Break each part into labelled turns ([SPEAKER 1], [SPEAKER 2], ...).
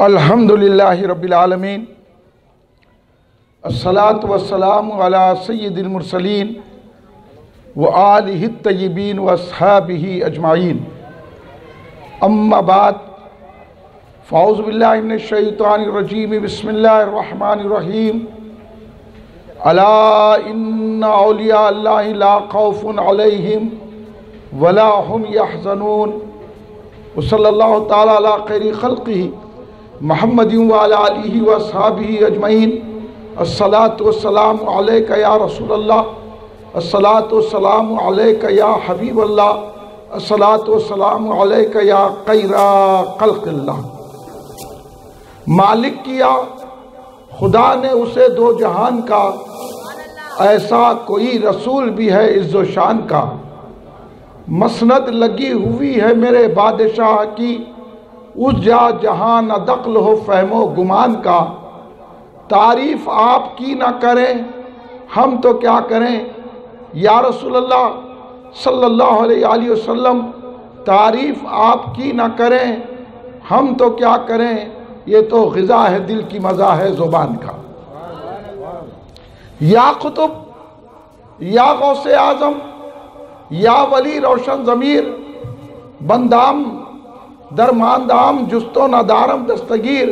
[SPEAKER 1] الحمدللہ رب العالمین الصلاۃ والسلام علی سید المرسلین وآلہ الطیبین واصحابہ اجمعین اما بعد فاعوذ باللہ من الشیطان الرجیم بسم اللہ الرحمن الرحیم الا ان اولیاء اللہ لا خوف علیہم ولا هم یحزنون وصلی اللہ تعالی علی خیر خلقہ محمد وعلی آلہ واصحابہ اجمعین الصلاۃ والسلام علیک یا رسول اللہ الصلاۃ والسلام علیک یا حبیب اللہ الصلاۃ والسلام علیک یا خیر خلق اللہ۔ مالک کیا خدا نے اسے دو جہان کا، ایسا کوئی رسول بھی ہے عز و شان کا۔ مسند لگی ہوئی ہے میرے بادشاہ کی، اس جا جہاں نہ دخل ہو فہم و گمان کا۔ تعریف آپ کی نہ کریں ہم تو کیا کریں، یا رسول اللہ صلی اللہ علیہ وآلہ وسلم تعریف آپ کی نہ کریں ہم تو کیا کریں، یہ تو غذا ہے دل کی مزہ ہے زبان کا۔ یا قطب یا غوث اعظم یا ولی روشن ضمیر، بندام درماندام جستو ندارم دستگیر،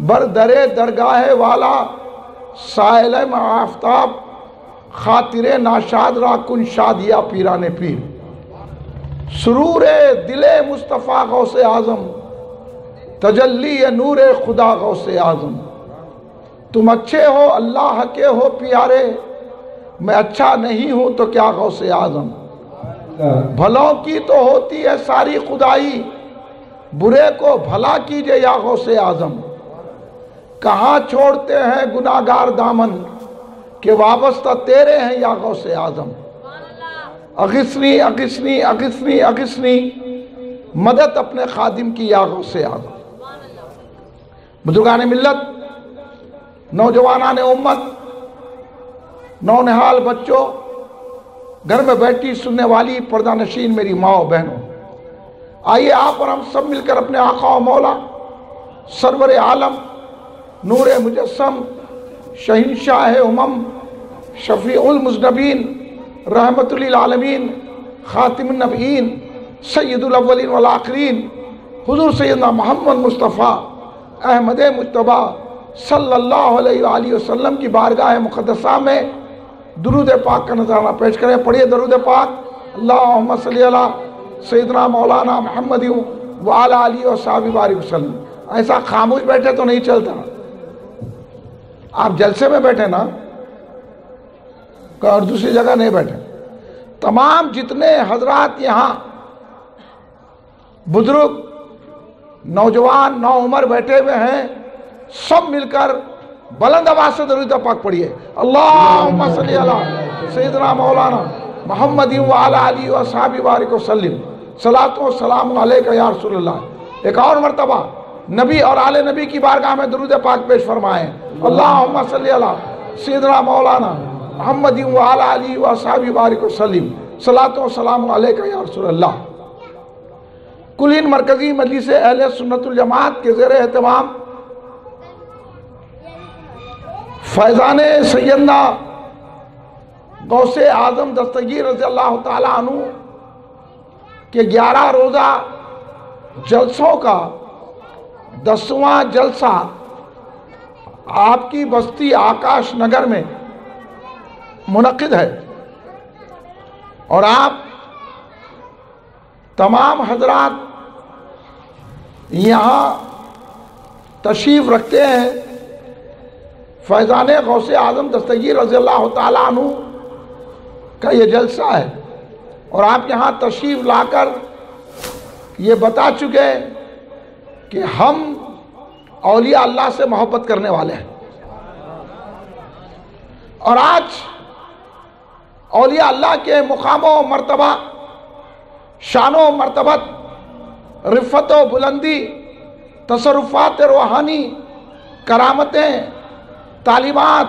[SPEAKER 1] بردرے درگاہ والا سائل آفتاب، خاطر ناشاد را کن شادیا پیران پیر۔ سرور دل مصطفیٰ غوث اعظم، تجلی نور خدا غوث اعظم۔ تم اچھے ہو اللہ کے ہو پیارے، میں اچھا نہیں ہوں تو کیا غوث اعظم۔ بھلوں کی تو ہوتی ہے ساری خدائی، برے کو بھلا کیجئے یا غوث اعظم۔ کہاں چھوڑتے ہیں گناہگار دامن، کہ وابستہ تیرے ہیں یا غوث اعظم۔ اغثنی اغثنی اغثنی اغثنی، مدد اپنے خادم کی یا غوث اعظم۔ بزرگان ملت، نوجوانان امت، نونہال بچوں، گھر میں بیٹھی سننے والی پردہ نشین میری ماں و بہنوں، آئیے آپ اور ہم سب مل کر اپنے آقا و مولا سرور عالم نور مجسم شہنشاہ امم شفیع المذنبین رحمت للعالمین خاتم النبیین سید الاولین والآخرین حضور سیدنا محمد مصطفیٰ احمد مجتبی صلی اللہ علیہ وآلہ وسلم کی بارگاہ مقدسہ میں درود پاک کا نذرانہ پیش کریں۔ پڑھیے درود پاک۔ اللہم صلی علی سیدنا مولانا محمد وعلی آلہ وصحبہ بارک وسلم۔ ایسا خاموش بیٹھے تو نہیں چلتا، آپ جلسے میں بیٹھے نا، اور دوسری جگہ نہیں بیٹھے۔ تمام جتنے حضرات یہاں بزرگ نوجوان نو عمر بیٹھے ہوئے ہیں، سب مل کر بلند آواز سے درود پاک پڑھیے۔ اللہم صلی علی سیدنا مولانا محمد وعلی آلہ وصحبہ بارک وسلم، صلاۃ و سلام علیکہ یا رسول اللہ۔ ایک اور مرتبہ نبی اور آل نبی کی بارگاہ میں درود پاک پیش فرمائیں۔ اللہم صلی علی سیدنا مولانا محمد وعلی آلہ وصحبہ بارک وسلم، صلاۃ و سلام علیکہ یا رسول اللہ۔ کلین مرکزی مجلس اہل سنت الجماعت کے زیر اہتمام فیضان سیدنا غوث اعظم دستگیر رضی اللہ تعالیٰ عنہ کہ 11 روزہ جلسوں کا 10واں جلسہ آپ کی بستی آکاش نگر میں منعقد ہے، اور آپ تمام حضرات یہاں تشریف رکھتے ہیں۔ فیضان غوث اعظم دستگیر رضی اللہ تعالیٰ عنہ کا یہ جلسہ ہے، اور آپ یہاں تشریف لا کر یہ بتا چکے کہ ہم اولیاء اللہ سے محبت کرنے والے ہیں، اور آج اولیاء اللہ کے مقام و مرتبہ، شان و مرتبت، رفت و بلندی، تصرفات روحانی، کرامتیں، تعلیمات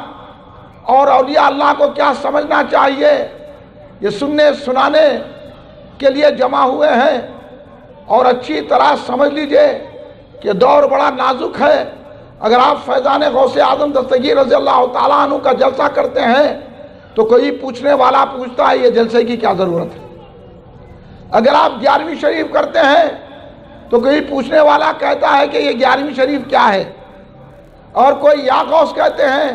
[SPEAKER 1] اور اولیاء اللہ کو کیا سمجھنا چاہیے، یہ سننے سنانے کے لیے جمع ہوئے ہیں۔ اور اچھی طرح سمجھ لیجئے کہ دور بڑا نازک ہے، اگر آپ فیضان غوث اعظم دستگیر رضی اللہ تعالیٰ عنہ کا جلسہ کرتے ہیں تو کوئی پوچھنے والا پوچھتا ہے یہ جلسے کی کیا ضرورت ہے؟ اگر آپ 11ویں شریف کرتے ہیں تو کوئی پوچھنے والا کہتا ہے کہ یہ 11ویں شریف کیا ہے، اور کوئی یا غوث کہتے ہیں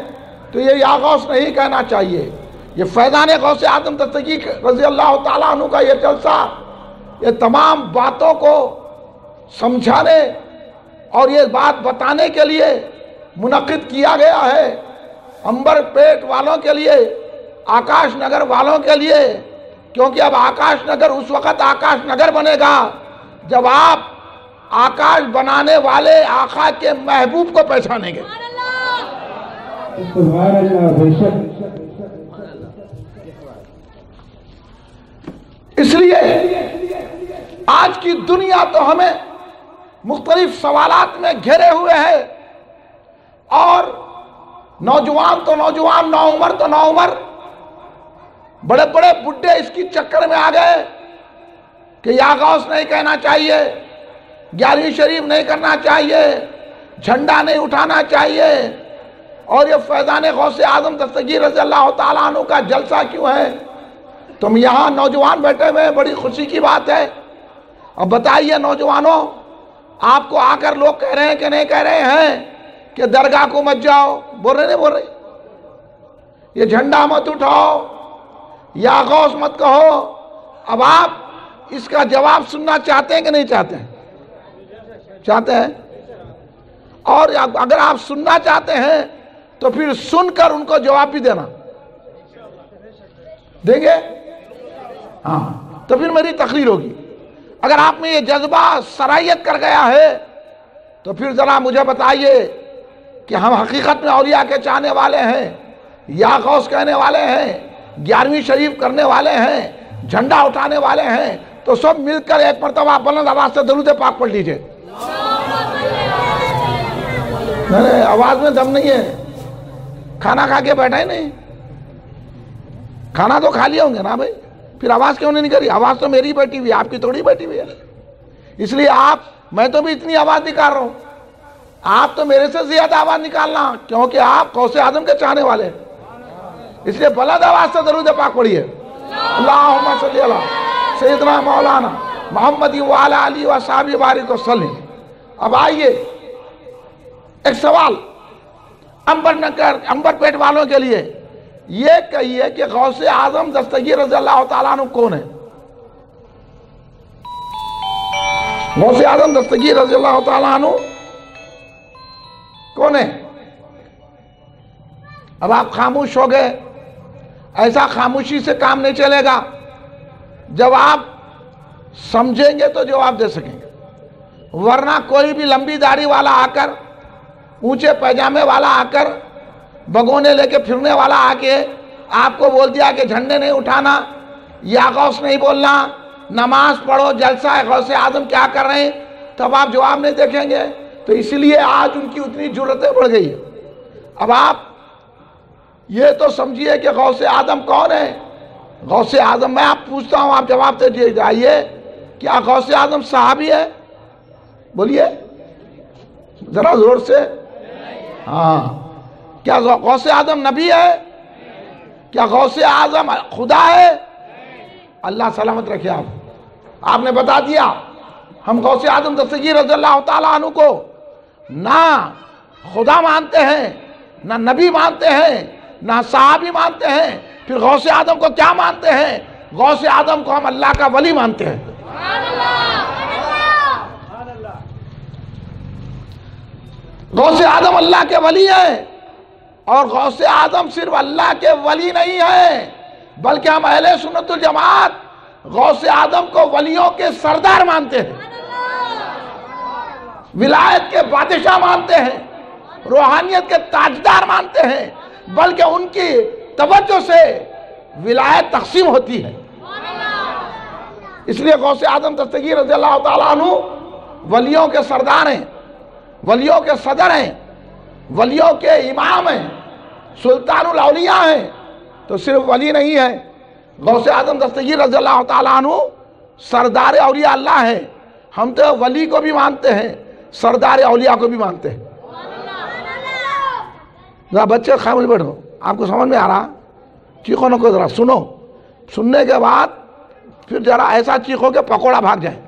[SPEAKER 1] تو یہ یا غوث نہیں کہنا چاہیے۔ یہ فیضان غوث اعظم دستگیر رضی اللہ تعالیٰ عنہ کا یہ جلسہ یہ تمام باتوں کو سمجھانے اور یہ بات بتانے کے لیے منعقد کیا گیا ہے، امبر پیٹ والوں کے لیے، آکاش نگر والوں کے لیے، کیونکہ اب آکاش نگر اس وقت آکاش نگر بنے گا جب آپ آکاش بنانے والے آقا کے محبوب کو پہچانیں گے۔
[SPEAKER 2] سبحان اللہ، بے شک۔
[SPEAKER 1] اس لیے آج کی دنیا تو ہمیں مختلف سوالات میں گھیرے ہوئے ہے، اور نوجوان تو نوجوان، نوعمر تو نوعمر، بڑے بڑے بڈھے اس کی چکر میں آ گئے کہ یا غوث نہیں کہنا چاہیے، 11ویں شریف نہیں کرنا چاہیے، جھنڈا نہیں اٹھانا چاہیے، اور یہ فیضان غوث اعظم دستگیر رضی اللہ تعالیٰ عنہ کا جلسہ کیوں ہے؟ تم یہاں نوجوان بیٹھے ہوئے، بڑی خوشی کی بات ہے۔ اب بتائیے نوجوانوں، آپ کو آ کر لوگ کہہ رہے ہیں کہ نہیں کہہ رہے ہیں کہ درگاہ کو مت جاؤ، بول رہے نہیں بول رہے؟ یہ جھنڈا مت اٹھاؤ، یا غوث مت کہو۔ اب آپ اس کا جواب سننا چاہتے ہیں کہ نہیں چاہتے ہیں؟ چاہتے ہیں؟ اور اگر آپ سننا چاہتے ہیں تو پھر سن کر ان کو جواب بھی دینا، دیں گے؟ ہاں، تو پھر میری تقریر ہوگی۔ اگر آپ میں یہ جذبہ سرائیت کر گیا ہے تو پھر ذرا مجھے بتائیے کہ ہم حقیقت میں اولیاء کے چاہنے والے ہیں، یا غوث کہنے والے ہیں، 11ویں شریف کرنے والے ہیں، جھنڈا اٹھانے والے ہیں، تو سب مل کر ایک مرتبہ بلند آواز سے درود پاک پڑھ لیجئے۔ نہیں، آواز میں دم نہیں ہے، کھانا کھا کے بیٹھا ہی نہیں، کھانا تو کھا لیا ہوں گے نا بھائی، پھر آواز کیوں نہیں کری؟ آواز تو میری بیٹھی ہوئی ہے، آپ کی تھوڑی بیٹھی ہوئی ہے۔ اس لیے میں تو بھی اتنی آواز نکال رہا ہوں، آپ تو میرے سے زیادہ آواز نکالنا، کیونکہ آپ غوث اعظم کے چاہنے والے ہیں۔ اس لیے بلند آواز سے درود پاک پڑھیے۔ اللہم صلی علی سیدنا مولانا محمد وعلی آلہ وصحبہ بارک وسلم۔ اب آئیے ایک سوال امبر پیٹ والوں کے لیے، یہ کہیے کہ غوث اعظم دستگیر رضی اللہ تعالیٰ عنہ کون ہے؟ غوث اعظم دستگیر رضی اللہ تعالیٰ عنہ کون ہے؟ اب آپ خاموش ہو گئے، ایسا خاموشی سے کام نہیں چلے گا، جب آپ سمجھیں گے تو جواب دے سکیں گے، ورنہ کوئی بھی لمبی داڑھی والا آ کر، اونچے پیجامے والا آ کر، بگونے لے کے پھرنے والا آ کے آپ کو بول دیا کہ جھنڈے نہیں اٹھانا، یا غوث نہیں بولنا، نماز پڑھو، جلسہ ہے غوث اعظم کیا کر رہے ہیں، تب آپ جواب نہیں دیکھیں گے۔ تو اس لیے آج ان کی اتنی جرأتیں بڑھ گئی ہے۔ اب آپ یہ تو سمجھیے کہ غوث اعظم کون ہے؟ غوث اعظم، میں آپ پوچھتا ہوں، آپ جواب دے جائیے، کیا غوث اعظم صحابی ہے؟ بولیے ذرا زور سے۔ ہاں، کیا غوث اعظم نبی ہے؟ کیا غوث اعظم خدا ہے؟ اللہ سلامت رکھے۔ آپ نے بتا دیا، ہم غوث اعظم دستگیر رضی اللہ تعالیٰ عنہ کو نہ خدا مانتے ہیں، نہ نبی مانتے ہیں، نہ صحابی مانتے ہیں، پھر غوث اعظم کو کیا مانتے ہیں؟ غوث اعظم کو ہم اللہ کا ولی مانتے ہیں۔ غوث اعظم اللہ کے ولی ہیں، اور غوث اعظم صرف اللہ کے ولی نہیں ہیں، بلکہ ہم اہل سنت الجماعت غوث اعظم کو ولیوں کے سردار مانتے ہیں، ولایت کے بادشاہ مانتے ہیں، روحانیت کے تاجدار مانتے ہیں، بلکہ ان کی توجہ سے ولایت تقسیم ہوتی ہے۔ اس لیے غوث اعظم دستگیر رضی اللہ تعالیٰ عنہ ولیوں کے سردار ہیں، ولیوں کے صدر ہیں، ولیوں کے امام ہیں، سلطان الاولیاء ہیں۔ تو صرف ولی نہیں ہے، غوث اعظم دستگیر رضی اللہ تعالیٰ عنہ سردار اولیاء اللہ ہے۔ ہم تو ولی کو بھی مانتے ہیں، سردار اولیاء کو بھی مانتے ہیں. ذرا بچے خاموش بیٹھو، آپ کو سمجھ میں آ رہا؟ چیخو نہ کو، ذرا سنو، سننے کے بعد پھر ذرا ایسا چیخو کہ پکوڑا بھاگ جائے.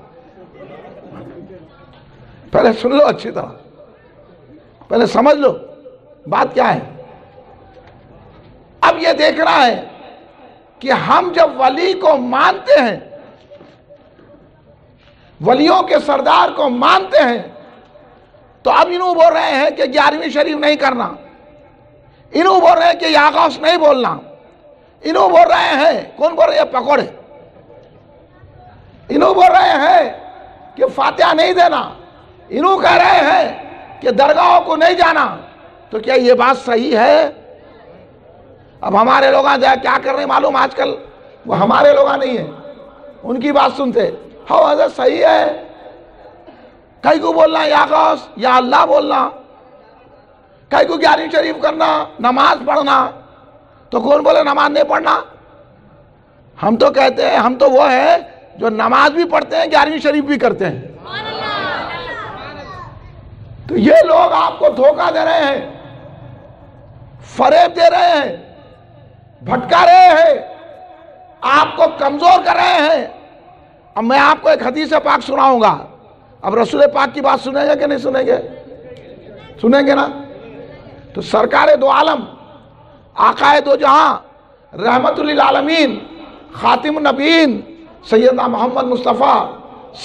[SPEAKER 1] پہلے سن لو اچھی طرح، پہلے سمجھ لو بات کیا ہے. اب یہ دیکھنا ہے کہ ہم جب ولی کو مانتے ہیں، ولیوں کے سردار کو مانتے ہیں، تو اب انہوں بول رہے ہیں کہ 11ویں شریف نہیں کرنا، انہوں بول رہے ہیں کہ یا غوث نہیں بولنا، انہوں بول رہے ہیں، کون بول رہے ہیں؟ پکوڑے. انہوں بول رہے ہیں کہ فاتحہ نہیں دینا، انہوں کہہ رہے ہیں کہ درگاہوں کو نہیں جانا. تو کیا یہ بات صحیح ہے؟ اب ہمارے لوگ کیا کر رہے ہیں معلوم؟ آج کل وہ ہمارے لوگ نہیں ہیں، ان کی بات سنتے. ہاں حضرت صحیح ہے، کئی کو بولنا یا غوث یا اللہ بولنا، کئی کو 11ویں شریف کرنا، نماز پڑھنا. تو کون بولے نماز نہیں پڑھنا؟ ہم تو کہتے ہیں، ہم تو وہ ہیں جو نماز بھی پڑھتے ہیں، 11ویں شریف بھی کرتے ہیں. تو یہ لوگ آپ کو دھوکہ دے رہے ہیں، فریب دے رہے ہیں، بھٹکا رہے ہیں، آپ کو کمزور کر رہے ہیں. اب میں آپ کو ایک حدیث پاک سناؤں گا. اب رسول پاک کی بات سنیں گے کہ نہیں سنیں گے؟ سنیں گے نا؟ تو سرکار دو عالم، آقائے دو جہاں، رحمت للعالمین، خاتم النبیین، سیدنا محمد مصطفیٰ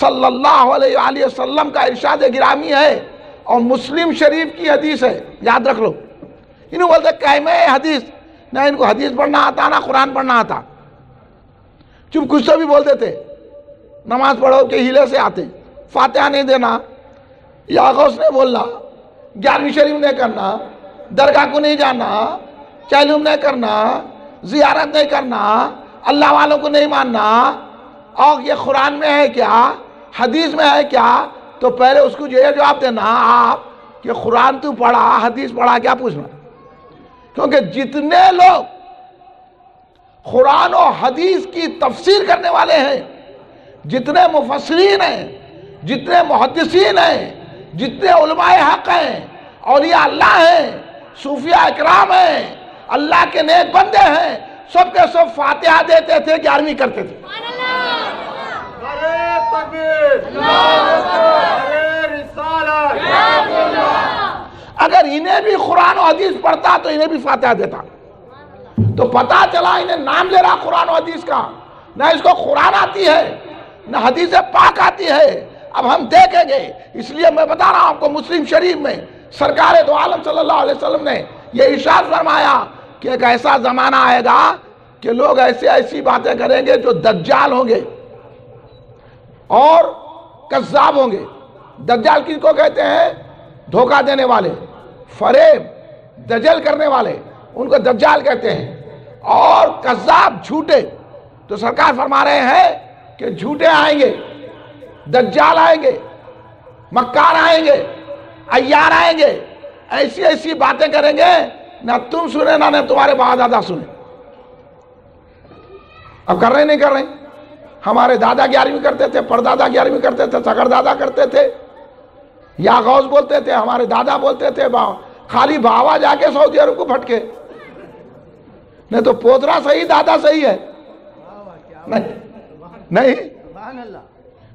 [SPEAKER 1] صلی اللہ علیہ وآلہ وسلم کا ارشاد گرامی ہے، اور مسلم شریف کی حدیث ہے. یاد رکھ لو. انہوں بولتے قائمہ حدیث، نہ ان کو حدیث پڑھنا آتا نہ قرآن پڑھنا آتا. چپ کچھ تو بھی بولتے تھے، نماز پڑھو کہ ہیلے سے آتے. فاتحہ نہیں دینا، یا غوث نہیں بولنا، 11ویں شریف نہیں کرنا، درگاہ کو نہیں جانا، چیلم نہیں کرنا، زیارت نہیں کرنا، اللہ والوں کو نہیں ماننا. اور یہ قرآن میں ہے کیا؟ حدیث میں ہے کیا؟ تو پہلے اس کو یہ جواب دینا آپ کہ قرآن تو پڑھا، حدیث پڑھا، کیا پوچھنا؟ کیونکہ جتنے لوگ قرآن و حدیث کی تفسیر کرنے والے ہیں، جتنے مفسرین ہیں، جتنے محدثین ہیں، جتنے علماء حق ہیں، اولیاء اللہ ہیں، صوفیاء اکرام ہیں، اللہ کے نیک بندے ہیں، سب کے سب فاتحہ دیتے تھے، 11ویں کرتے تھے. اگر انہیں بھی قرآن و حدیث پڑھتا تو انہیں بھی فاتحہ دیتا. تو پتا چلا انہیں نام لے رہا قرآن و حدیث کا، نہ اس کو قرآن آتی ہے نہ حدیث پاک آتی ہے. اب ہم دیکھیں گے، اس لیے میں بتا رہا ہوں آپ کو، مسلم شریف میں سرکار دو عالم صلی اللہ علیہ وسلم نے یہ ارشاد فرمایا کہ ایک ایسا زمانہ آئے گا کہ لوگ ایسی باتیں کریں گے جو دجال ہوں گے اور کذاب ہوں گے. دجال کس کو کہتے ہیں؟ دھوکہ دینے والے، فریب، دجل کرنے والے، ان کو دجال کہتے ہیں. اور کذاب، جھوٹے. تو سرکار فرما رہے ہیں کہ جھوٹے آئیں گے، دجال آئیں گے، مکار آئیں گے، عیار آئیں گے، ایسی باتیں کریں گے نہ تم سنے نہ تمہارے باپ دادا سنے. اب کر رہے نہیں کر رہے؟ ہمارے دادا 11ویں کرتے تھے، پردادا 11ویں کرتے تھے، سگر دادا کرتے تھے، یا غوث بولتے تھے، ہمارے دادا بولتے تھے. خالی بھاوا جا کے سعودی عرب کو پھٹکے. نہیں تو پوترا صحیح، دادا صحیح ہے؟ نہیں،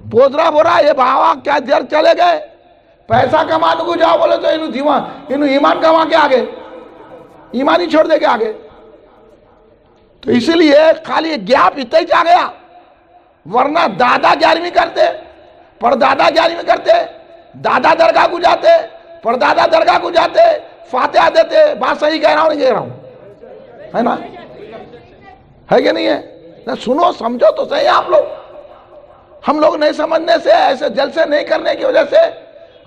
[SPEAKER 1] پوترا بورا یہ بھاوا کیا دیر چلے گئے، پیسہ کمانے کو جاؤ بولے تو انہوں ایمان کما کے آگے، ایمان ہی چھوڑ دے کے آگے. تو اسی لیے خالی گیپ اتنا ہی چاہ گیا، ورنہ دادا 11ویں کرتے، پردادا 11ویں کرتے، دادا درگاہ کو جاتے، پردادا درگاہ کو جاتے، فاتحہ دیتے. بات صحیح کہہ رہا ہوں نہیں کہہ رہا ہوں؟ ہے نا؟ ہے کہ نہیں ہے؟ سنو سمجھو تو صحیح. آپ لوگ، ہم لوگ نہیں سمجھنے سے، ایسے جلسے نہیں کرنے کی وجہ سے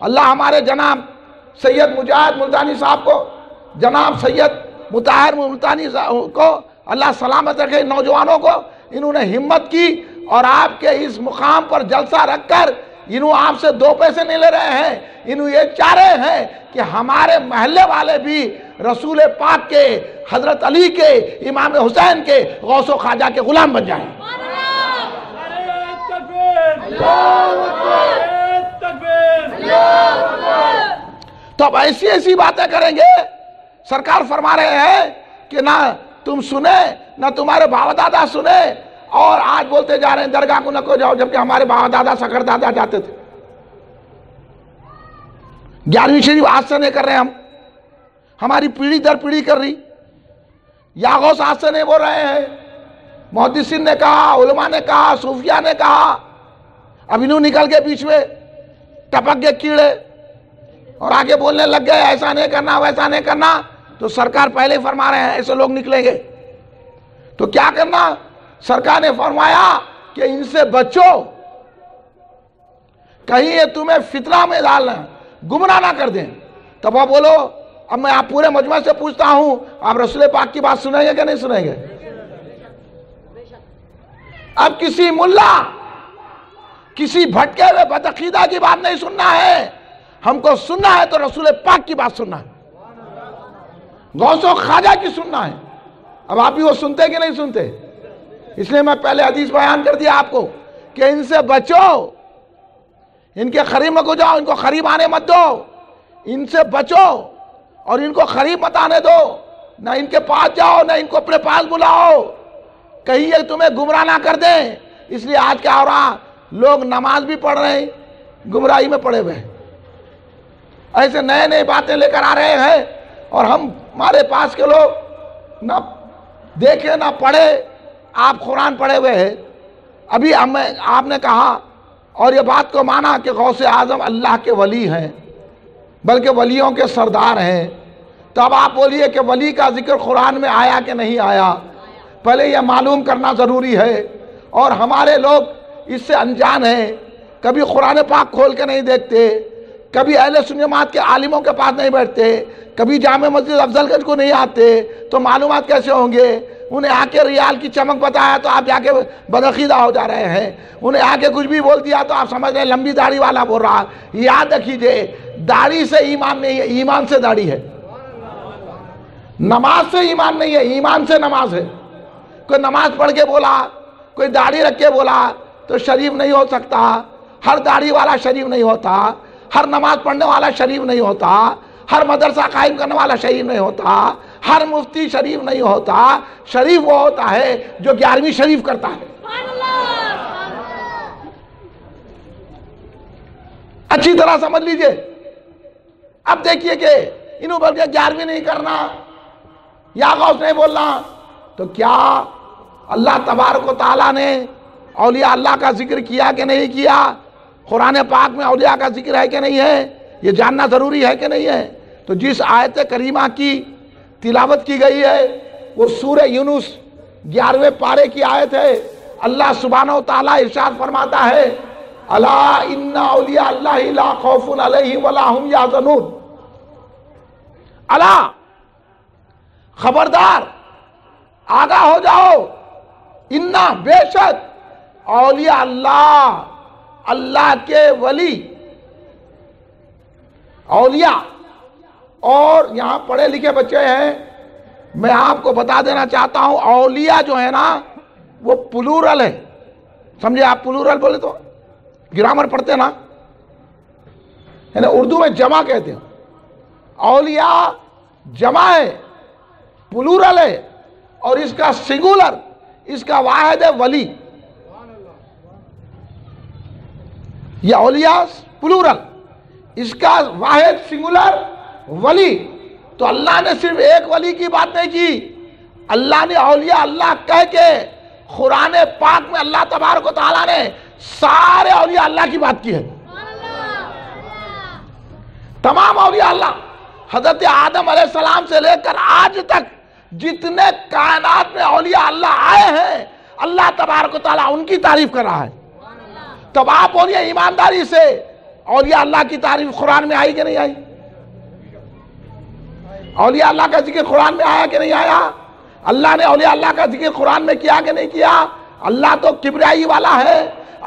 [SPEAKER 1] اللہ ہمارے جناب سید مجاہد ملتانی صاحب کو، جناب سید مطہر ملتانی کو اللہ سلامت رکھے. نوجوانوں کو انہوں نے ہمت کی اور آپ کے اس مقام پر جلسہ رکھ کر انہوں آپ سے 2 پیسے نہیں لے رہے ہیں. انہوں یہ چاہ رہے ہیں کہ ہمارے محلے والے بھی رسول پاک کے، حضرت علی کے، امام حسین کے، غوث و خواجہ کے غلام بن جائیں. تو اب ایسی ایسی باتیں کریں گے. سرکار فرما رہے ہیں کہ نہ تم سنے نہ تمہارے باپ دادا سنے، اور آج بولتے جا رہے ہیں درگاہ کو نہ کو جاؤ، جبکہ ہمارے باپ دادا سکر دادا جاتے تھے. 11ویں شریف آج سے نہیں کر رہے ہم، ہماری پیڑھی در پیڑھی کر رہی. یا غوث آج سے نہیں بول رہے ہیں، محدثین نے کہا، علماء نے کہا، صوفیاء نے کہا. اب انہوں نکل کے بیچ میں ٹپک گئے کیڑے اور آگے بولنے لگ گئے ایسا نہیں کرنا ویسا نہیں کرنا. تو سرکار پہلے ہی فرما رہے ہیں ایسے لوگ نکلیں گے تو کیا کرنا. سرکار نے فرمایا کہ ان سے بچو، کہیں یہ تمہیں فتنہ میں ڈالنا، گمراہ نہ کر دیں. تب آپ بولو، اب میں آپ پورے مجمع سے پوچھتا ہوں، آپ رسول پاک کی بات سنیں گے کہ نہیں سنیں گے؟ اب کسی ملا، کسی بھٹکے ہوئے بدعقیدہ کی بات نہیں سننا ہے، ہم کو سننا ہے تو رسول پاک کی بات سننا ہے، غوث و خواجہ کی سننا ہے. اب آپ ہی وہ سنتے کہ نہیں سنتے؟ اس لیے میں پہلے حدیث بیان کر دیا آپ کو کہ ان سے بچو، ان کے قریب مت جاؤ، ان کو قریب آنے مت دو. ان سے بچو اور ان کو قریب مت آنے دو، نہ ان کے پاس جاؤ نہ ان کو اپنے پاس بلاؤ، کہیں یہ تمہیں گمراہ نہ کر دیں. اس لیے آج کیا ہو رہا، لوگ نماز بھی پڑھ رہے ہیں، گمراہی میں پڑے ہوئے ہیں، ایسے نئے نئے باتیں لے کر آ رہے ہیں، اور ہمارے پاس کے لوگ نہ دیکھے نہ پڑھے. آپ قرآن پڑھے ہوئے ہیں. ابھی آپ نے کہا اور یہ بات کو مانا کہ غوث اعظم اللہ کے ولی ہیں، بلکہ ولیوں کے سردار ہیں. تو اب آپ بولیے کہ ولی کا ذکر قرآن میں آیا کہ نہیں آیا، پہلے یہ معلوم کرنا ضروری ہے. اور ہمارے لوگ اس سے انجان ہیں، کبھی قرآن پاک کھول کے نہیں دیکھتے، کبھی اہل سنت جماعت کے عالموں کے پاس نہیں بیٹھتے، کبھی جامع مسجد افضل گنج کو نہیں آتے، تو معلومات کیسے ہوں گے؟ انہیں آ کے ریال کی چمک بتایا تو آپ جا کے بدعقیدہ ہو جا رہے ہیں، انہیں آ کے کچھ بھی بول دیا تو آپ سمجھ رہے ہیں لمبی داڑھی والا بول رہا. یاد رکھیے، داڑھی سے ایمان نہیں ہے، ایمان سے داڑھی ہے. نماز سے ایمان نہیں ہے، ایمان سے نماز ہے. کوئی نماز پڑھ کے بولا، کوئی داڑھی رکھ کے بولا تو شریف نہیں ہو سکتا. ہر داڑھی والا شریف نہیں ہوتا، ہر نماز پڑھنے والا شریف نہیں ہوتا، ہر مدرسہ قائم کرنے والا شریف نہیں ہوتا، ہر مفتی شریف نہیں ہوتا. شریف وہ ہوتا ہے جو 11ویں شریف کرتا ہے. اچھی طرح سمجھ لیجئے. اب دیکھیے کہ انہوں بلکہ 11ویں نہیں کرنا یا غوث نہیں بولنا، تو کیا اللہ تبارک و تعالیٰ نے اولیاء اللہ کا ذکر کیا کہ نہیں کیا؟ قرآن پاک میں اولیاء کا ذکر ہے کہ نہیں ہے؟ یہ جاننا ضروری ہے کہ نہیں ہے؟ تو جس آیت کریمہ کی تلاوت کی گئی ہے وہ سورہ یونس 11ویں پارے کی آیت ہے. اللہ سبحانہ و تعالیٰ ارشاد فرماتا ہے، الا ان اولیاء اللہ لا خوف علیہم ولا هم یحزنون. الا، خبردار، آگاہ ہو جاؤ، انا، بے شک، اولیاء اللہ، اللہ کے ولی، اولیاء. اور یہاں پڑھے لکھے بچے ہیں، میں آپ کو بتا دینا چاہتا ہوں اولیاء جو ہے نا وہ پلورل ہے. سمجھے آپ؟ پلورل بولے تو گرامر پڑھتے نا، یعنی اردو میں جمع کہتے ہیں. اولیاء جمع ہے، پلورل ہے، اور اس کا سنگولر، اس کا واحد ہے ولی. یہ اولیاء پلورل، اس کا واحد سنگولر ولی. تو اللہ نے صرف ایک ولی کی بات نہیں کی، اللہ نے اولیاء اللہ کہہ کے قرآن پاک میں اللہ تبارک و تعالیٰ نے سارے اولیاء اللہ کی بات کی ہے. تمام اولیاء اللہ، حضرت آدم علیہ السلام سے لے کر آج تک جتنے کائنات میں اولیاء اللہ آئے ہیں، اللہ تبارک و تعالیٰ ان کی تعریف کر رہا ہے. تب آپ بولیے ایمانداری سے، اولیاء اللہ کی تعریف قرآن میں آئی کہ نہیں آئی؟ اولیاء اللہ کا ذکر قرآن میں آیا کہ نہیں آیا؟ اللہ نے اولیاء اللہ کا ذکر قرآن میں کیا کہ نہیں کیا؟ اللہ تو کبریائی والا ہے،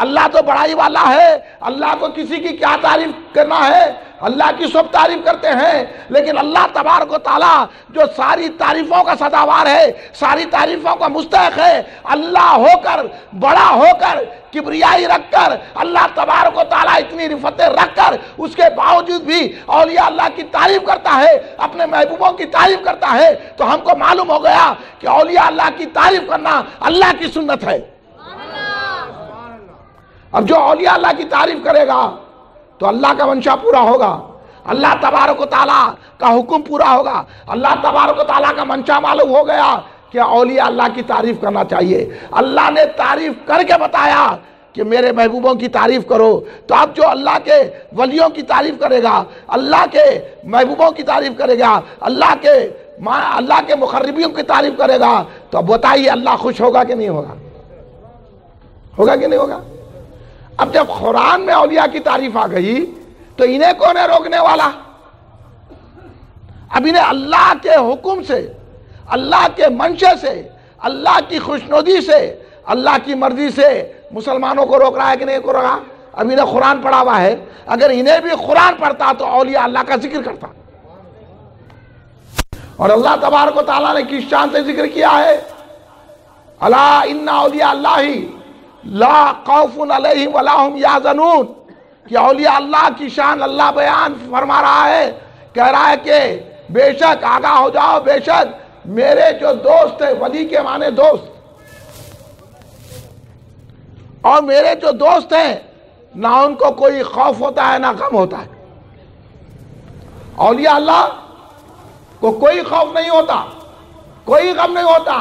[SPEAKER 1] اللہ تو بڑائی والا ہے، اللہ کو کسی کی کیا تعریف کرنا ہے؟ اللہ کی سب تعریف کرتے ہیں، لیکن اللہ تبارک و تعالیٰ جو ساری تعریفوں کا سزاوار ہے، ساری تعریفوں کا مستحق ہے، اللہ ہو کر، بڑا ہو کر، کبریائی رکھ کر، اللہ تبارک و تعالیٰ اتنی رفتیں رکھ کر، اس کے باوجود بھی اولیاء اللہ کی تعریف کرتا ہے، اپنے محبوبوں کی تعریف کرتا ہے، تو ہم کو معلوم ہو گیا کہ اولیاء اللہ کی تعریف کرنا اللہ کی سنت ہے۔ اب جو اولیاء اللہ کی تعریف کرے گا تو اللہ کا منشا پورا ہوگا، اللہ تبارک و تعالیٰ کا حکم پورا ہوگا، اللہ تبارک و تعالیٰ کا منشا معلوم ہو گیا کہ اولیاء اللہ کی تعریف کرنا چاہیے۔ اللہ نے تعریف کر کے بتایا کہ میرے محبوبوں کی تعریف کرو، تو اب جو اللہ کے ولیوں کی تعریف کرے گا، اللہ کے محبوبوں کی تعریف کرے گا، اللہ کے مقربین کی تعریف کرے گا، تو اب بتائیے اللہ خوش ہوگا کہ نہیں ہوگا؟ ہوگا کہ نہیں ہوگا؟ اب جب قرآن میں اولیاء کی تعریف آ گئی تو انہیں کون ہے روکنے والا؟ اب انہیں اللہ کے حکم سے، اللہ کے منشے سے، اللہ کی خوشنودی سے، اللہ کی مرضی سے مسلمانوں کو روک رہا ہے کہ نہیں کو رہا؟ اب انہیں قرآن پڑھا ہوا ہے، اگر انہیں بھی قرآن پڑھتا تو اولیاء اللہ کا ذکر کرتا، اور اللہ تبارک و تعالیٰ نے کس شان سے ذکر کیا ہے؟ الا ان اولیاء اللہ لا خوف علیہم ولا هم یحزنون، کہ اولیاء اللہ کی شان اللہ بیان فرما رہا ہے، کہہ رہا ہے کہ بے شک آگاہ ہو جاؤ، بے شک میرے جو دوست ہیں، ولی کے معنی دوست، اور میرے جو دوست ہیں نہ ان کو کوئی خوف ہوتا ہے نہ غم ہوتا ہے۔ اولیاء اللہ کو کوئی خوف نہیں ہوتا، کوئی غم نہیں ہوتا۔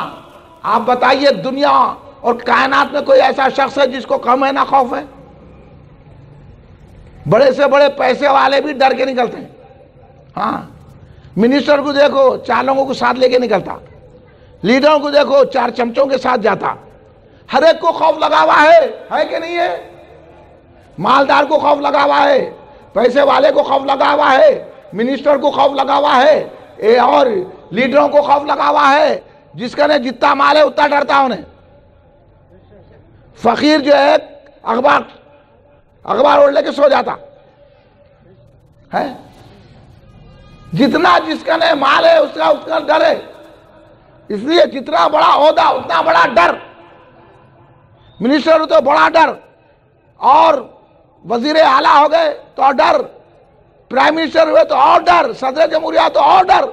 [SPEAKER 1] آپ بتائیے دنیا اور کائنات میں کوئی ایسا شخص ہے جس کو غم ہے نہ خوف ہے؟ بڑے سے بڑے پیسے والے بھی ڈر کے نکلتے ہیں، ہاں، منسٹر کو دیکھو 4 لوگوں کو ساتھ لے کے نکلتا، لیڈروں کو دیکھو 4 چمچوں کے ساتھ جاتا، ہر ایک کو خوف لگا ہوا ہے کہ نہیں ہے؟ مالدار کو خوف لگا ہوا ہے، پیسے والے کو خوف لگا ہوا ہے، منسٹر کو خوف لگا ہوا ہے، اور لیڈروں کو خوف لگا ہوا ہے، جس کا نے جتنا مال ہے اتنا ڈرتا انہیں۔ فقیر جو ہے اخبار اوڑھ لے کے سو جاتا ہے، جتنا جس کا نے مال ہے اس کا ڈر ہے، اس لیے جتنا بڑا عہدہ اتنا بڑا ڈر، منسٹر ہو تو بڑا ڈر، اور وزیر اعلیٰ ہو گئے تو اور ڈر، پرائم منسٹر ہوئے تو اور ڈر، صدر جمہوریہ تو اور ڈر،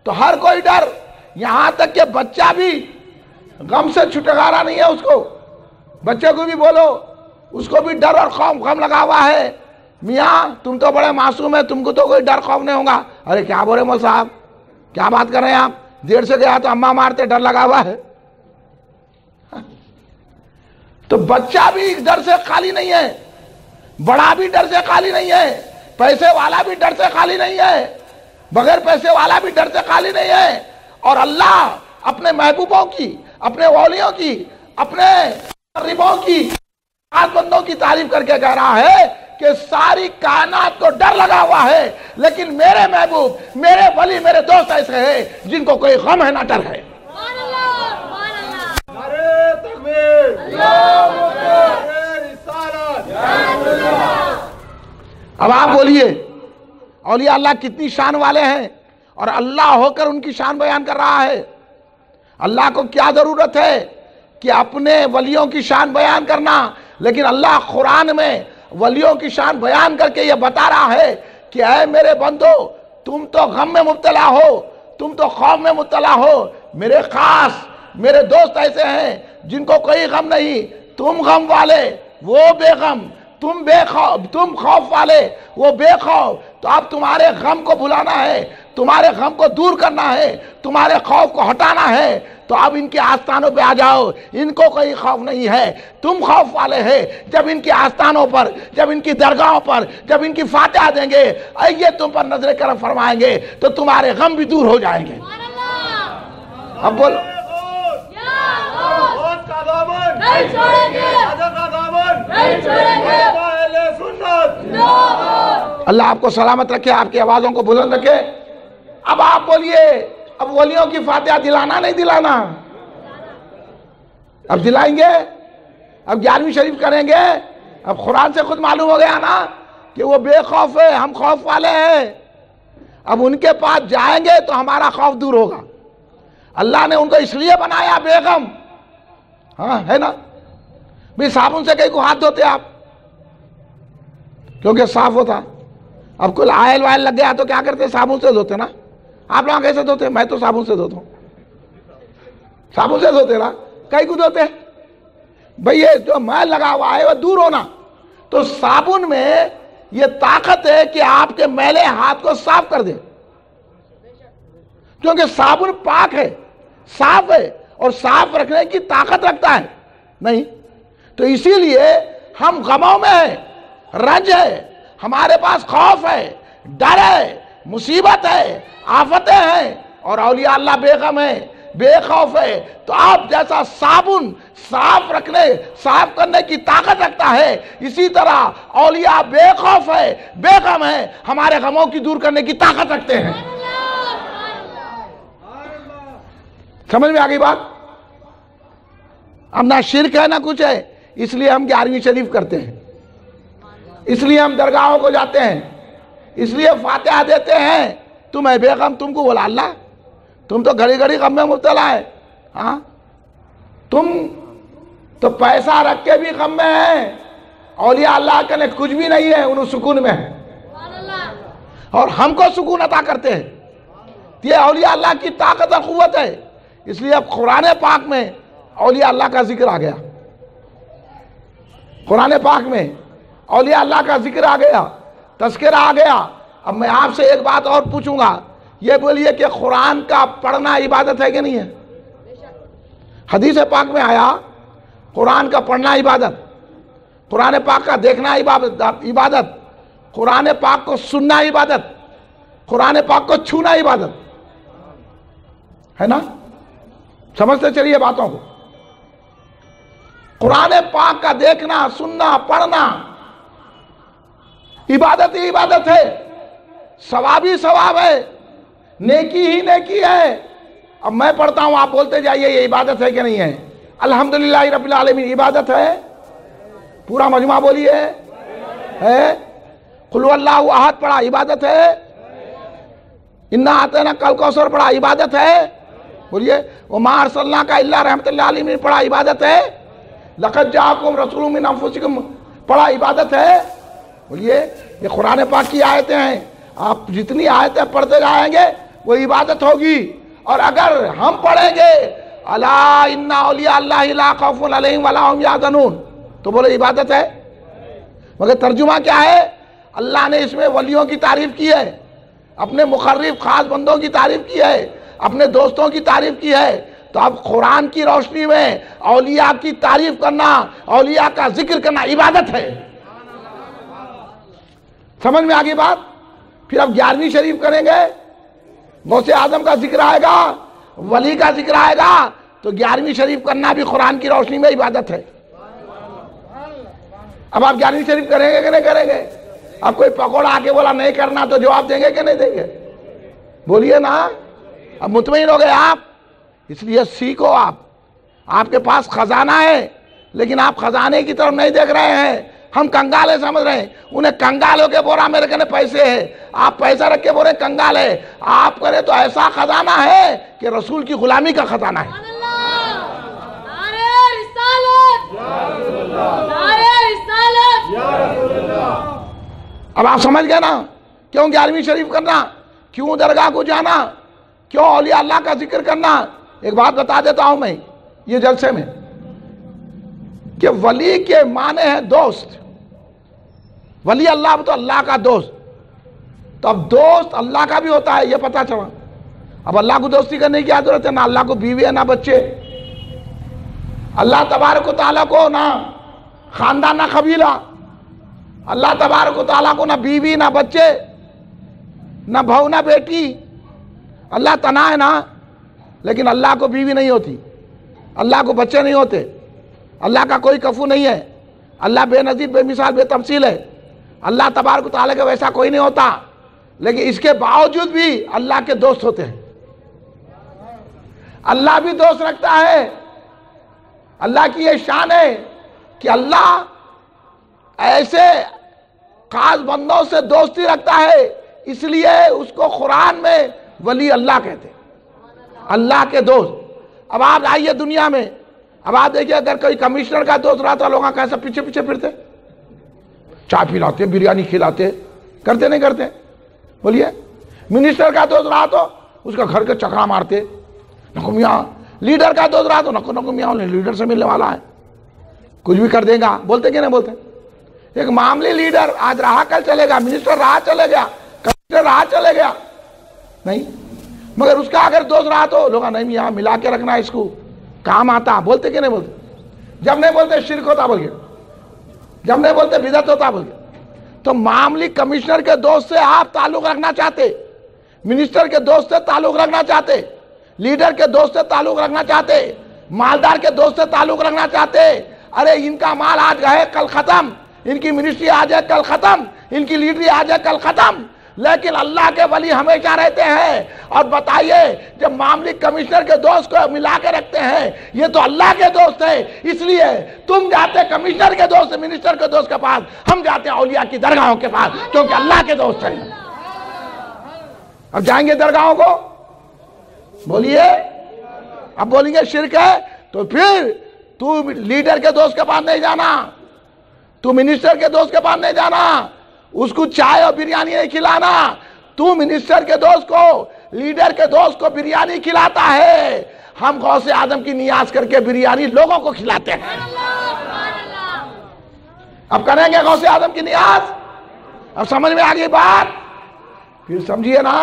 [SPEAKER 1] تو ہر کوئی ڈر، یہاں تک کہ بچہ بھی غم سے چھٹکارا نہیں ہے، اس کو بچے کو بھی بولو، اس کو بھی ڈر اور خوف غم لگا ہوا ہے۔ میاں تم تو بڑے معصوم ہیں، تم کو تو کوئی ڈر خوف نہیں ہوگا۔ ارے کیا بول رہے مول صاحب، کیا بات کر رہے ہیں آپ؟ دیر سے گیا تو اماں مارتے، ڈر لگا ہوا ہے۔ تو بچہ بھی ڈر سے خالی نہیں ہے، بڑا بھی ڈر سے خالی نہیں ہے، پیسے والا بھی ڈر سے خالی نہیں ہے، بغیر پیسے والا بھی ڈر سے خالی نہیں ہے۔ اور اللہ اپنے محبوبوں کی، اپنے ولیوں کی، اپنے مقربوں کی، بندوں کی تعریف کر کے کہہ رہا ہے کہ ساری کائنات کو ڈر لگا ہوا ہے، لیکن میرے محبوب، میرے ولی، میرے دوست ایسے ہیں جن کو کوئی غم ہے نہ ڈر ہے۔ اب آپ بولیے اولیاء اللہ کتنی شان والے ہیں، اور اللہ ہو کر ان کی شان بیان کر رہا ہے۔ اللہ کو کیا ضرورت ہے کہ اپنے ولیوں کی شان بیان کرنا، لیکن اللہ قرآن میں ولیوں کی شان بیان کر کے یہ بتا رہا ہے کہ اے میرے بندو، تم تو غم میں مبتلا ہو، تم تو خوف میں مبتلا ہو، میرے خاص میرے دوست ایسے ہیں جن کو کوئی غم نہیں، تم غم والے وہ بے غم، تم خوف والے وہ بے خوف۔ تو اب تمہارے غم کو بھلانا ہے، تمہارے غم کو دور کرنا ہے، تمہارے خوف کو ہٹانا ہے، تو اب ان کے آستانوں پہ آ جاؤ، ان کو کوئی خوف نہیں ہے، تم خوف والے ہیں۔ جب ان کے آستانوں پر، جب ان کی درگاہوں پر، جب ان کی فاتحہ دیں گے، یہ تم پر نظر کرم فرمائیں گے تو تمہارے غم بھی دور ہو جائیں گے۔ اب بولو، اللہ آپ کو سلامت رکھے، آپ کی آوازوں کو بلند رکھے۔ اب آپ بولیے، اب ولیوں کی فاتحہ دلانا نہیں دلانا؟ اب دلائیں گے، اب 11ویں شریف کریں گے، اب قرآن سے خود معلوم ہو گیا نا کہ وہ بے خوف ہے، ہم خوف والے ہیں، اب ان کے پاس جائیں گے تو ہمارا خوف دور ہوگا۔ اللہ نے ان کو اس لیے بنایا بے غم، ہاں ہے نا؟ بھی صابن سے کہیں کو ہاتھ دھوتے آپ کیونکہ صاف ہوتا، اب کوئی آئل وائل لگ گیا تو کیا کرتے؟ صابن سے دھوتے نا۔ آپ لوگ کیسے دھوتے؟ میں تو صابن سے دھوتا ہوں، صابن سے دھوتے نا، کہیں کو دھوتے بھئی یہ جو میل لگا ہوا ہے وہ دور ہونا۔ تو صابن میں یہ طاقت ہے کہ آپ کے میلے ہاتھ کو صاف کر دے، کیونکہ صابن پاک ہے، صاف ہے، اور صاف رکھنے کی طاقت رکھتا ہے نہیں۔ تو اسی لیے ہم غموں میں ہیں، رنج ہے، ہمارے پاس خوف ہے، ڈر ہے، مصیبت ہے، آفتیں ہیں، اور اولیاء اللہ بے غم ہے، بے خوف ہے۔ تو آپ جیسا صابن صاف کرنے کی طاقت رکھتا ہے، اسی طرح اولیاء بے خوف ہے، بے غم ہے، ہمارے غموں کی دور کرنے کی طاقت رکھتے ہیں۔ سمجھ میں آگئی بات؟ اب نہ شرک ہے نہ کچھ ہے، اس لیے ہم 11ویں شریف کرتے ہیں، اس لیے ہم درگاہوں کو جاتے ہیں، اس لیے فاتحہ دیتے ہیں۔ تم ہے بے غم، تم کو بولا اللہ، تم تو گھڑی گھڑی غم میں مبتلا ہے، ہاں تم تو پیسہ رکھ کے بھی غم میں ہیں، اولیاء اللہ کے لئے کچھ بھی نہیں ہے، انہوں سکون میں ہے، اور ہم کو سکون عطا کرتے ہیں۔ یہ اولیاء اللہ کی طاقت اور قوت ہے۔ اس لیے اب قرآن پاک میں اولیاء اللہ کا ذکر آ گیا، قرآن پاک میں اولیاء اللہ کا ذکر آ گیا، تذکرہ آ گیا۔ اب میں آپ سے ایک بات اور پوچھوں گا، یہ بولیے کہ قرآن کا پڑھنا عبادت ہے کہ نہیں ہے؟ حدیث پاک میں آیا قرآن کا پڑھنا عبادت، قرآن پاک کا دیکھنا عبادت، قرآن پاک کو سننا عبادت، قرآن پاک کو چھونا عبادت ہے نا؟ سمجھتے چلیے باتوں کو۔ قرآن پاک کا دیکھنا، سننا، پڑھنا عبادت ہی عبادت ہے، ثواب ہی ثواب ہے، نیکی ہی نیکی ہے۔ اب میں پڑھتا ہوں، آپ بولتے جائیے یہ عبادت ہے کہ نہیں ہے؟ الحمدللہ رب العالمین عبادت ہے؟ پورا مجمع بولیے ہے؟ قل هو اللہ احد پڑھا عبادت ہے؟ انا اعطیناک الکوثر پڑھا عبادت ہے؟ بولیے وما ارسلناک الا رحمۃ للعالمین پڑھا عبادت ہے؟ لقد جاءکم رسول من انفسکم پڑھا عبادت ہے؟ بولیے یہ قرآن پاک کی آیتیں ہیں، آپ جتنی آیتیں پڑھتے جائیں گے وہ عبادت ہوگی۔ اور اگر ہم پڑھیں گے الا ان اولیاء اللہ لا خوف علیہم ولا هم یحزنون تو بولے عبادت ہے؟ مگر ترجمہ کیا ہے؟ اللہ نے اس میں ولیوں کی تعریف کی ہے، اپنے مقرب خاص بندوں کی تعریف کی ہے، اپنے دوستوں کی تعریف کی ہے۔ تو اب قرآن کی روشنی میں اولیاء کی تعریف کرنا، اولیاء کا ذکر کرنا عبادت ہے۔ سمجھ میں آگئی بات؟ پھر اب 11ویں شریف کریں گے، غوث اعظم کا ذکر آئے گا، ولی کا ذکر آئے گا، تو 11ویں شریف کرنا بھی قرآن کی روشنی میں عبادت ہے۔ اب آپ 11ویں شریف کریں گے کہ نہیں کریں گے؟ اب کوئی پکوڑا آ کے بولا نہیں کرنا تو جواب دیں گے کہ نہیں دیں گے؟ بولیے نا۔ اب مطمئن ہو گئے آپ؟ اس لیے سیکھو، آپ کے پاس خزانہ ہے، لیکن آپ خزانے کی طرف نہیں دیکھ رہے ہیں۔ ہم کنگال ہے سمجھ رہے ہیں، انہیں کنگال ہو کے بولا میرے کہنے پیسے ہے، آپ پیسہ رکھ کے بولے کنگال ہے۔ آپ کرے تو ایسا خزانہ ہے کہ رسول کی غلامی کا خزانہ ہے۔ اب آپ سمجھ گئے نا کیوں 11ویں شریف کرنا، کیوں درگاہ کو جانا، کیوں اولیاء اللہ کا ذکر کرنا؟ ایک بات بتا دیتا ہوں میں یہ جلسے میں، کہ ولی کے معنی ہیں دوست۔ ولی اللہ تو اللہ کا دوست، تو اب دوست اللہ کا بھی ہوتا ہے یہ پتہ چلا۔ اب اللہ کو دوستی کرنے کی ضرورت ہے؟ نہ اللہ کو بیوی ہے نہ بچے، اللہ تبارک و تعالیٰ کو نہ خاندان نہ قبیلہ، اللہ تبارک و تعالیٰ کو نہ بیوی نہ بچے نہ بہو نہ بیٹی، اللہ تنہا ہے نا، لیکن اللہ کو بیوی نہیں ہوتی، اللہ کو بچے نہیں ہوتے، اللہ کا کوئی کفو نہیں ہے، اللہ بے نظیر بے مثال بے تمثیل ہے، اللہ تبارک و تعالیٰ کا ویسا کوئی نہیں ہوتا، لیکن اس کے باوجود بھی اللہ کے دوست ہوتے ہیں۔ اللہ بھی دوست رکھتا ہے۔ اللہ کی یہ شان ہے کہ اللہ ایسے خاص بندوں سے دوستی رکھتا ہے، اس لیے اس کو قرآن میں ولی اللہ کہتے ہیں، اللہ کے دوست۔ اب آپ آئیے دنیا میں، اب آپ دیکھیے اگر کوئی کمشنر کا دوست رہا تو لوگ کیسے پیچھے پیچھے پھرتے، چائے پلاتے، بریانی کھلاتے، کرتے نہیں کرتے؟ بولیے۔ منسٹر کا دوست رہا تو اس کا گھر کے چکرا مارتے، نکو میاں۔ لیڈر کا دوست رہا تو نکو میاں، لیڈر سے ملنے والا ہے، کچھ بھی کر دے گا، بولتے کہ نہیں بولتے؟ ایک معاملی لیڈر آج رہا کل چلے گا، منسٹر رہا چلے گیا، کمشنر رہا چلے گیا، نہیں، مگر اس کا اگر دوست رہا تو لوگ نہیں میاں ملا کے رکھنا، اس کو کام آتا، بولتے کہ نہیں بولتے؟ جب نہیں بولتے شرک ہوتا بول کے، جب نہیں بولتے بدعت ہوتا بول کے۔ تو معاملی کمشنر کے دوست سے آپ تعلق رکھنا چاہتے، منسٹر کے دوست سے تعلق رکھنا چاہتے، لیڈر کے دوست سے تعلق رکھنا چاہتے، مالدار کے دوست سے تعلق رکھنا چاہتے، ارے ان کا مال آج گئے کل ختم، ان کی منسٹری آج ہے کل ختم، ان کی لیڈری آج ہے کل ختم، لیکن اللہ کے ولی ہمیشہ رہتے ہیں۔ اور بتائیے جب معاملی کمشنر کے دوست کو ملا کے رکھتے ہیں، یہ تو اللہ کے دوست ہے، اس لیے تم جاتے کمشنر کے دوست منسٹر کے دوست کے پاس، ہم جاتے ہیں اولیاء کی درگاہوں کے پاس، کیونکہ اللہ کے دوست ہیں۔ اب جائیں گے درگاہوں کو، بولیے، اب بولیں گے شرک ہے، تو پھر تو لیڈر کے دوست کے پاس نہیں جانا، تو منسٹر کے دوست کے پاس نہیں جانا، اس کو چائے اور بریانی نہیں کھلانا۔ تو منسٹر کے دوست کو، لیڈر کے دوست کو بریانی کھلاتا ہے، ہم غوث اعظم کی نیاز کر کے بریانی لوگوں کو کھلاتے ہیں۔ اب کریں گے غوث اعظم کی نیاز؟ اب سمجھ میں آگئی بات؟ پھر سمجھیے نا،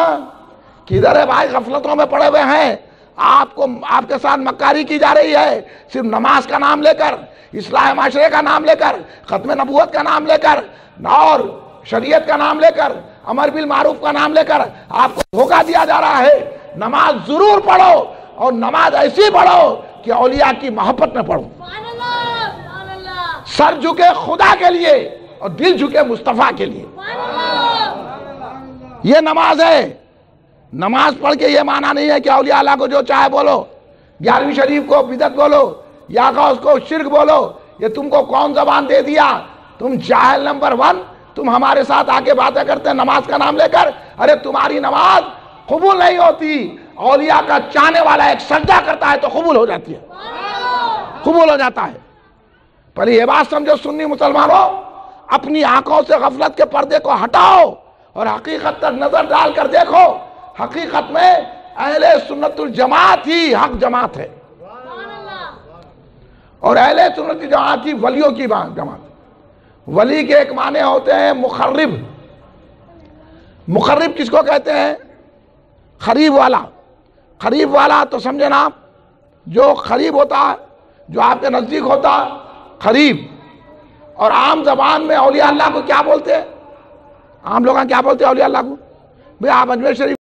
[SPEAKER 1] کدھر ہے بھائی؟ غفلتوں میں پڑے ہوئے ہیں، آپ کے ساتھ مکاری کی جا رہی ہے، صرف نماز کا نام لے کر، اصلاح معاشرے کا نام لے کر، ختم نبوت کا نام لے کر، اور شریعت کا نام لے کر، امر بالمعروف کا نام لے کر آپ کو دھوکہ دیا جا رہا ہے۔ نماز ضرور پڑھو، اور نماز ایسی پڑھو کہ اولیاء کی محبت میں پڑھو، سر جھکے خدا کے لیے اور دل جھکے مصطفیٰ کے لیے، یہ نماز ہے۔ نماز پڑھ کے یہ معنی نہیں ہے کہ اولیاء اللہ کو جو چاہے بولو، 11ویں شریف کو بدعت بولو، یا غوث کو شرک بولو، یہ تم کو کون زبان دے دیا؟ تم جاہل نمبر 1، تم ہمارے ساتھ آ کے باتیں کرتے ہیں نماز کا نام لے کر، ارے تمہاری نماز قبول نہیں ہوتی، اولیاء کا چاہنے والا ایک سجدہ کرتا ہے تو قبول ہو جاتی ہے، قبول ہو جاتا ہے۔ پر یہ بات سمجھو سنی مسلمانوں، اپنی آنکھوں سے غفلت کے پردے کو ہٹاؤ اور حقیقت تک نظر ڈال کر دیکھو، حقیقت میں اہل سنت الجماعت ہی حق جماعت ہے، اور اہل سنت الجماعت ہی ولیوں کی جماعت۔ ولی کے ایک معنی ہوتے ہیں مخرب۔ مخرب کس کو کہتے ہیں؟ خریب والا۔ خریب والا تو سمجھے نا، جو خریب ہوتا ہے، جو آپ کے نزدیک ہوتا ہے، خریب۔ اور عام زبان میں اولیاء اللہ کو کیا بولتے ہیں؟ عام لوگ کیا بولتے ہیں اولیاء اللہ کو؟ بھئی آپ اجمیر شریف